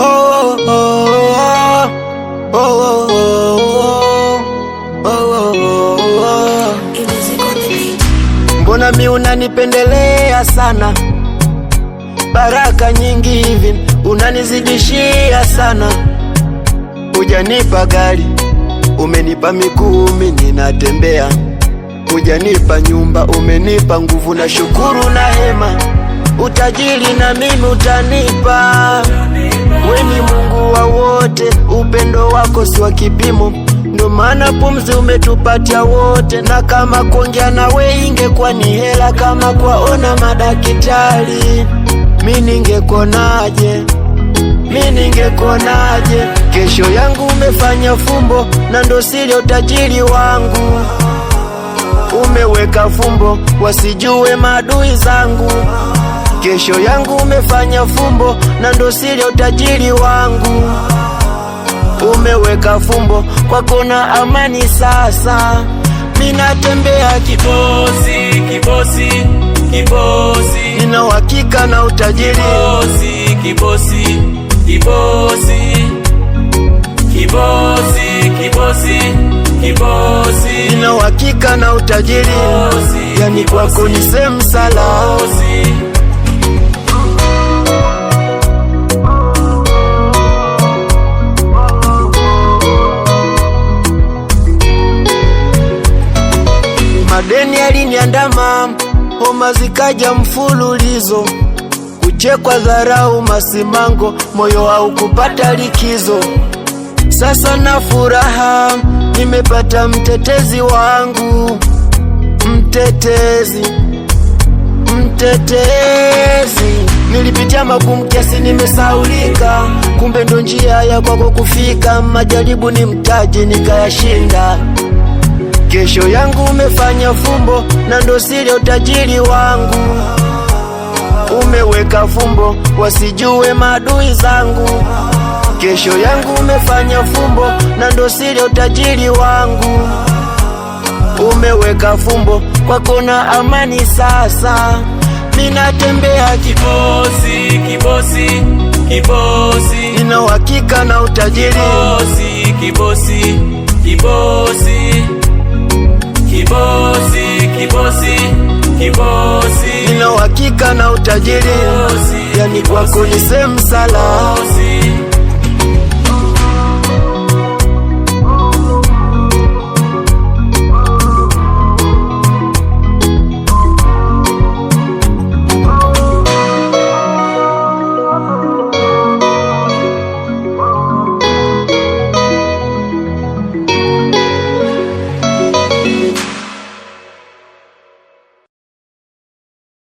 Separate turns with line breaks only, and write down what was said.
oh, oh, oh, oh, oh, oh, oh. Mbona mi unanipendelea sana, baraka nyingi hivi unanizidishia sana. Hujanipa gari, umenipa miguu mimi natembea. Hujanipa nyumba, umenipa nguvu na shukuru na hema. Utajiri na mimi utanipa. We ni Mungu wa wote, upendo wako si wa kipimo. Ndo maana pumzi umetupatia wote. Na kama kuongea na we ingekuwa ni hela, kama kwaona madakitari mi ningekonaje? Mi ningekonaje? Kesho yangu umefanya fumbo, na ndo siri utajiri wangu. Umeweka fumbo wasijue maadui zangu. Kesho yangu umefanya fumbo, na ndo siri utajiri wangu. Umeweka fumbo kwako na amani sasa. Mina tembea kibosi, kibosi, kibosi. Nina uhakika na utajiri. Kibosi, kibosi, kibosi, kibosi, kibosi, kibosi. Nina uhakika na utajiri. Kibosi, yani kwako ni sehemu salama. Madeni yaliniandama, homa zikaja mfululizo. Kuchekwa, dharau, masimango, moyo haukupata likizo. Sasa na furaha, nimepata mtetezi wangu. Mtetezi, mtetezi. Nilipitia magumu kiasi nimesaulika, kumbe ndo njia ya kwako kufika. Majaribu ni mtaji nikayashinda. Kesho yangu umefanya fumbo, na ndo siri utajiri wangu. Umeweka fumbo wasijue maadui zangu. Kesho yangu umefanya fumbo, na ndo siri utajiri wangu. Umeweka fumbo kwako na amani sasa. Mina tembea kibosi, kibosi, kibosi. Nina uhakika na utajiri. Kibosi, kibosi, kibosi, kibosi, kibosi, kibosi. Nina uhakika na utajiri. Yani kwako ni sehemu salama.